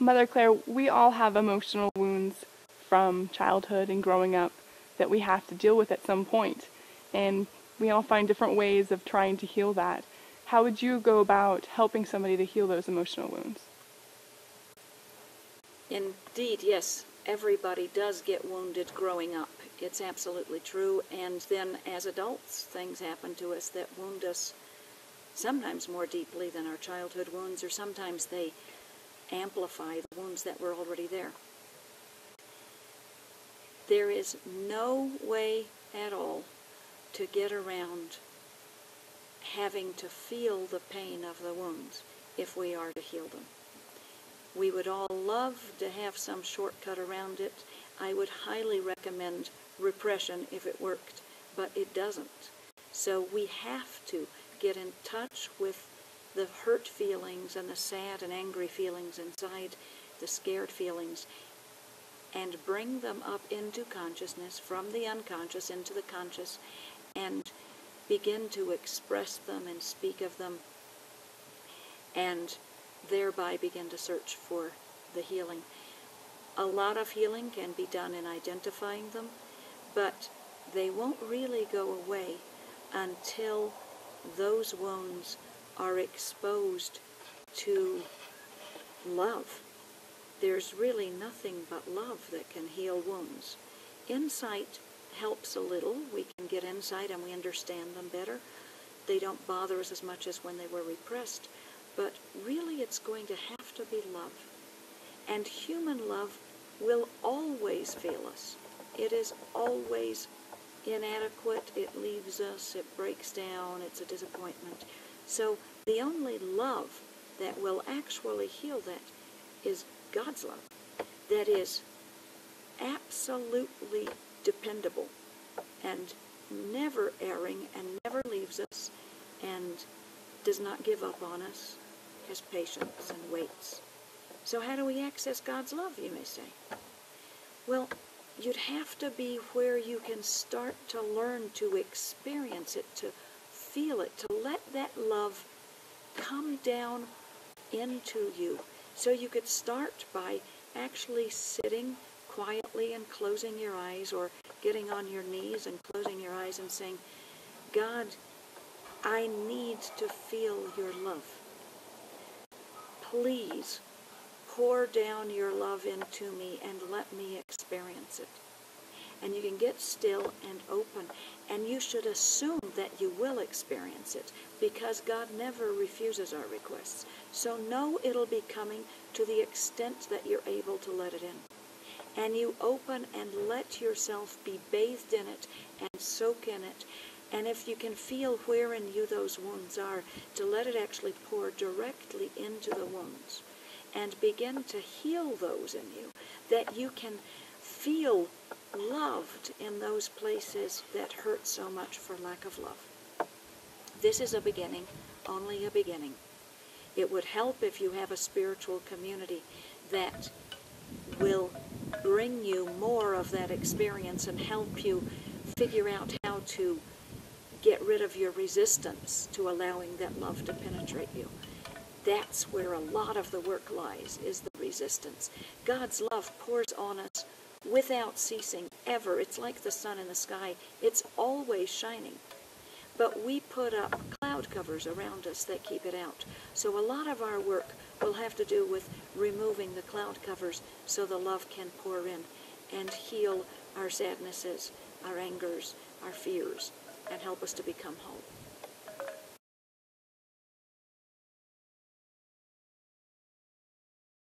Mother Clare, we all have emotional wounds from childhood and growing up that we have to deal with at some point. And we all find different ways of trying to heal that. How would you go about helping somebody to heal those emotional wounds? Indeed, yes. Everybody does get wounded growing up. It's absolutely true. And then as adults, things happen to us that wound us sometimes more deeply than our childhood wounds, or sometimes they amplify the wounds that were already there. There is no way at all to get around having to feel the pain of the wounds if we are to heal them. We would all love to have some shortcut around it. I would highly recommend repression if it worked, but it doesn't. So we have to get in touch with the hurt feelings and the sad and angry feelings inside, the scared feelings, and bring them up into consciousness, from the unconscious into the conscious, and begin to express them and speak of them, and thereby begin to search for the healing. A lot of healing can be done in identifying them, but they won't really go away until those wounds are exposed to love. There's really nothing but love that can heal wounds. Insight helps a little. We can get insight and we understand them better. They don't bother us as much as when they were repressed. But really it's going to have to be love. And human love will always fail us. It is always inadequate. It leaves us. It breaks down. It's a disappointment. So the only love that will actually heal that is God's love. That is absolutely dependable and never erring and never leaves us and does not give up on us, has patience and waits. So how do we access God's love, you may say? Well, you'd have to be where you can start to learn to experience it, to feel it, to let that love come down into you. So you could start by actually sitting quietly and closing your eyes, or getting on your knees and closing your eyes and saying, God, I need to feel your love. Please pour down your love into me and let me experience it. And you can get still and open, and you should assume that you will experience it, because God never refuses our requests. So know it'll be coming to the extent that you're able to let it in. And you open and let yourself be bathed in it and soak in it. And if you can feel where in you those wounds are, to let it actually pour directly into the wounds and begin to heal those in you, that you can feel loved in those places that hurt so much for lack of love. This is a beginning, only a beginning. It would help if you have a spiritual community that will bring you more of that experience and help you figure out how to get rid of your resistance to allowing that love to penetrate you. That's where a lot of the work lies, is the resistance. God's love pours on us without ceasing, ever. It's like the sun in the sky. It's always shining. But we put up cloud covers around us that keep it out. So a lot of our work will have to do with removing the cloud covers so the love can pour in and heal our sadnesses, our angers, our fears, and help us to become whole.